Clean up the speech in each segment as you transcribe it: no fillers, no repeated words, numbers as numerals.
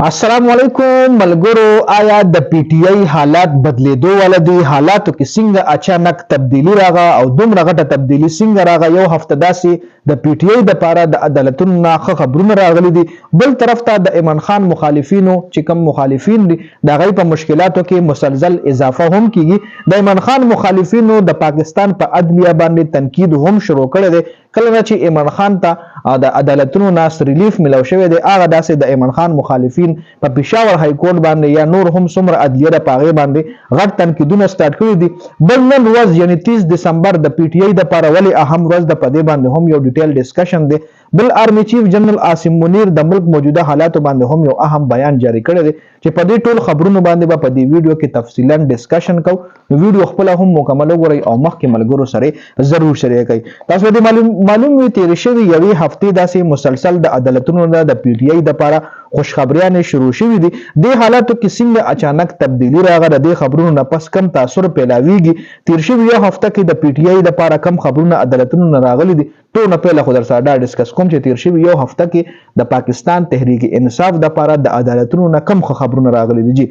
السلام علیکم ملګرو. آیا د پی ټی آی حالات بدلیدو ولدي؟ حالاتو کې څنګه اچانک تبدیلی راغه او دومره غټه تبدیلی څنګه راغه؟ یو هفته داسې د پی ټی آی د پاره د عدالتونو نه خبرونه راغلي دي، بل طرف ته د ایمان خان مخالفینو چې کوم مخالفین دي د غي په مشکلاتو کې مسلسل اضافه هم کیږي. د ایمان خان مخالفینو د پاکستان په عدلیه باندې تنقید هم شروع کړی دی. کله چې ایمان خان ته د عدالتونو ناس ریلیف ملو شوی دی، هغه داسې د ایمان خان مخالفین په پېښور های کورټ باندې یا نور هم څومره عدلیه د پاغې باندې غټ تنقیدونه سٹارټ کړي دي. بل نن ورځ یعنی 30 دسمبر د پی ټی آی د پاره ولې اهم ورځ د پدې باندې هم یو ډیټیل ډسکشن دی. بل آرمی چیف جنرال عاصم منیر د ملک موجوده حالات باندې هم یو اهم بیان جاری کړی دی چې په دې ټول خبرونو باندې په دې ویډیو کې تفصیلا ډسکشن کوو. ویډیو خپل هم مکمل وګورئ او مخکې ملګرو سره ضرور شریک کړئ. تاسو دې معلوم وي تیر شوی یوې هفتې داسې مسلسل د عدالتونو د پی ټی آی د پاره خوشخبریانې شروع شوې دي. د حالاتو کې څنګه اچانک تبدیلی راغله، د خبرونو نه پس کم تاثر پیلاویږي. تیر شوی یو هفته کې د پی ټی آی د پاره کم خبرونه عدالتونو نه راغلي دي. ټول نه پیله خو در سره دا ډسکس کوم چې تیر شوی یو هفته کې د پاکستان تحریک انصاف د پاره د عدالتونو نه کم خبرونه راغلي دي.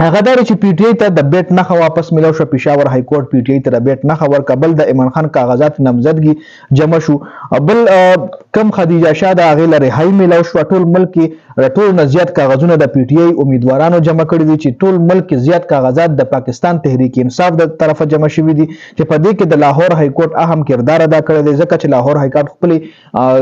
هغه دا چې پی ټی آی ته د بیت نخ واپس ملو شو. پېښور های کورټ پی ټی آی ته د بیت نخ ورکبل د ایمان خان کاغذات نامزدګي جمع شو. بل کم خدیجه شاه د هغې له رهایي ملو شو. ټول ملک ټول نه زیات کاغذونه د پی ټی آی امیدوارانو جمع کړي دي چې ټول ملک زیات کاغذات د پاکستان تحریک انصاف د طرفه جمع شوي دي چې په دې کې د لاهور های کورټ اهم کردار ادا کړی دی، ځکه چې لاهور های کورټ خپل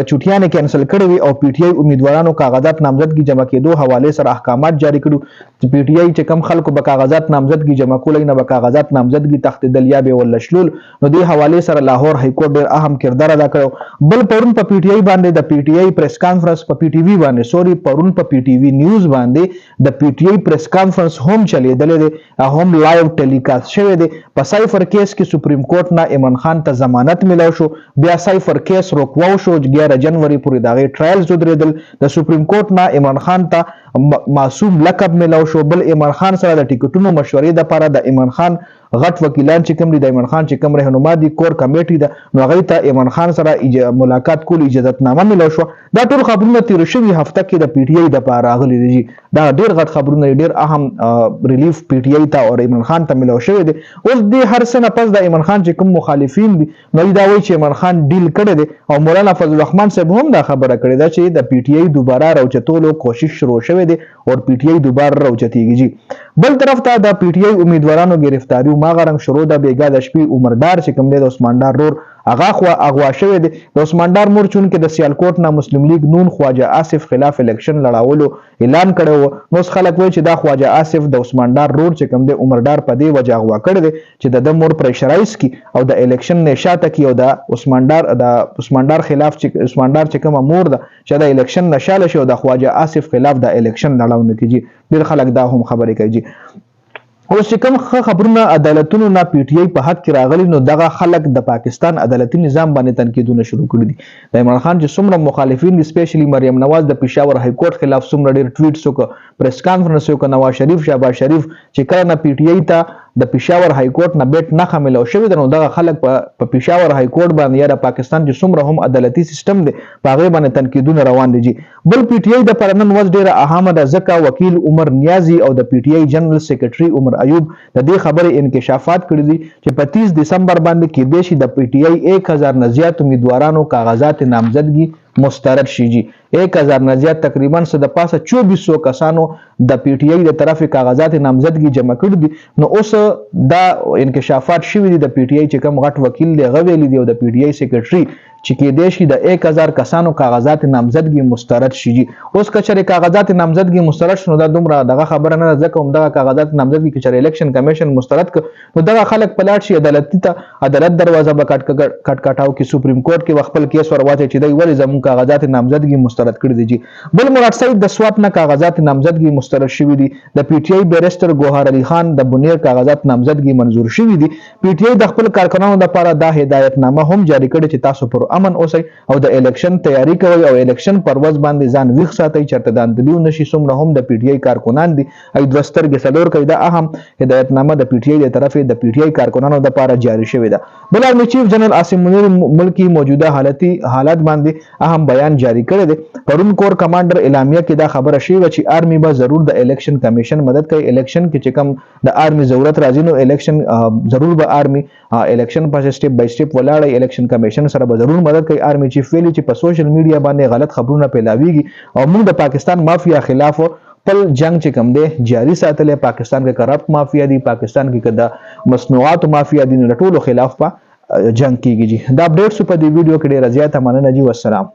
چوټیانې کینسل کړې وي او پی ټی آی امیدوارانو کاغذات نامزدګي جمع کېدو حواله سره احکامات جاری کړو چې پی ټی آی چې کم خلکو به کاغذات نامزدګي جمع کولای نه به کاغذات نامزدګي تختیدل یا به ولشلول، نو دې حواله سره لاهور های کورټ ډېر اهم کردار ادا کړو. بل پرون په پی ټی آی باندې د پی ټی آی پریس کانفرنس په پی ټی وی باندې سوري پرون په پی ټی وی نیوز باندې د پی ټی آی پریس کانفرنس هم چلیدل دي، هم لایو ټیلیکاست شوی دی. په سایفر کیس کې سپریم کورټ نه ایمان خان ته ضمانت ملو شو، بیا سایفر کیس روکواو شو 11 جنوري پورې دغه ټرایلز ودرېدل. د سپریم کورټ نه ایمان خان ته معصوم لقب ملو شو. بل ایمان خان سره د ټیکټونو مشورې د لپاره د ایمان خان غټ وکیلان چې کوم دي، د ایمان خان چې کوم رهنما دي کور کمیټي ده، نو هغه ته ایمان خان سره ملاقات کول اجازهتنامه ملو شو. دا ټول خبرونه تیر شوی هفته کې د پی ټی آی د پاره راغلي دي. دا ډیر غټ خبرونه، ډیر اهم ریلیف پی ټی آی ته او ایمان خان ته ملو شوی دي. اوس د هر څه نه پس د ایمان خان چې کوم مخالفین دي نو دا وایي چې ایمان خان ډیل کړی دی او مولانا فضل الرحمن صاحب هم دا خبره کړې ده چې د پی ټی آی دوباره راوچتولو کوشش شروع شوی دی او پی ټی آی دوباره راوچتیږي. بل طرف ته د پی ټی آی امیدوارانو گرفتاری ما غرنګ شروع ده. بیګا د شپې عمردار چې کوم دی د عثمان ډار رور هغه اغوا شوی دی. د عثمان ډار مور چون کې د سیالکوټ نه مسلم لیگ نون خواجه آصف خلاف الیکشن لړاولو اعلان کړو. نو خلک وایي چې دا خواجه آصف د عثمان ډار رور چې کوم دی عمردار په دی وجه اغوا کړی دی چې د مور پریشرایز کی او د الیکشن نشاته کی او د عثمان ډار خلاف چې عثمان ډار چې کوم مور ده چې د الیکشن نشاله شو د خواجه آصف خلاف د الیکشن لړاونه کیږي. ډیر خلک دا هم خبرې کوي. اوس چې کوم خبرونه عدالتونو نه پی ټی آی په حق کې راغلي نو دغه خلک د پاکستان عدالتي نظام باندې تنقیدونه شروع کړي دي. د عمران خان چې څومره مخالفین دي، سپیشلی مریم نواز د پېښور های کورټ خلاف څومره ډېر ټویټس وکړه، پریس کانفرنس وکړه، نواز شریف شهباز شریف چې کله نه پی ټی آی ته د پېښور های کورټ نه بیت نه ملو شوی دی، نو دغه خلک په پېښور های کورټ باندې یا د پاکستان چې څومره هم عدالتي سیستم دی په هغې باندې تنقیدونه روان دي. بل پی ټی آی د پاره نن ورځ ډېره اهمه ده، ځکه وکیل عمر نیازي او د پی ټی آی جنرال سیکرټري عمر ایوب د دې خبرې انکشافات کړي دي چې په 30 دسمبر باندې کېدای شي د پی ټی آی 1000 نه زیات امیدوارانو کاغذات نامزدګي مسترد شي. 1000 نه زیات تقریبا څه د پاسه 2400 کسانو د پی ټی آی د طرف کاغذات نامزدګي جمع کړي دي. نو اوس دا انکشافات شوي دي د پی ټی آی چې کوم غټ وکیل دی هغه ویلي دی او د پی ټی آی سیکرټري چې کېدای شي د 1000 کسانو کاغذات نامزدګي مسترد شي. اوس کچره کاغذات نامزدګي مسترد شنو دا دومره دغه خبره نه ځکه هم دغه کاغذات نامزدګي کچره الیکشن کمیشن مسترد ک نو دغه خلک پلاټ شي عدالت دروازه به کټکټاو کې سپریم کورټ کې خپل کیس ورواچي چې دوی ولې زمون کاغذات نامزدګي مسترد کړی دي. بل مراد صاحب د سوات نه کاغذات نامزدګي مسترد شوي دي. د پی ټی آی بیرستر ګوهر علي خان د بنیر کاغذات نامزدګي منظور شوي دي. پی ټی آی د خپل کارکنانو لپاره دا هدایتنامه هم جاری کړې چې تاسو پر امن اوسئ او د الیکشن تیاری کوي او الیکشن پر ورځ باندې ځان ویښ ساتي چرته داندلیو نشي. څومره هم د پی ټی آی کارکنان دي ای دوسترګې څلور کوي. دا اهم هدایتنامه د پی ټی آی د طرفه د پی ټی آی کارکنانو د لپاره جاری شوې ده. بل آرمي چیف جنرال عاصم منیر ملکی موجوده حالات باندې اهم بیان جاری کړی دی. پرون کور کمانډر اعلامیه کې دا خبره شوې چې آرمي به ضرور د الیکشن کمیشن مدد کوي. الیکشن کې چې کوم د آرمي ضرورت راځي نو الیکشن ضرور به آرمي الیکشن په سټیپ بای سټیپ ولاړی. الیکشن کمیشن سره به ضرور مدد کوي. آرمي چیف ویلي چې په سوشل میډیا باندې غلط خبرونه پیلاویږي او موږ د پاکستان مافیا خلاف خپل جنگ چې کوم دی جاری ساتلی. پاکستان کې کرپټ مافیا دي، پاکستان کې د مصنوعات مافیا دي، نو ټولو خلاف په جنگ کیږي. دا اپډیټس په دې ویډیو کې ډیره زیاته مننه جی. والسلام.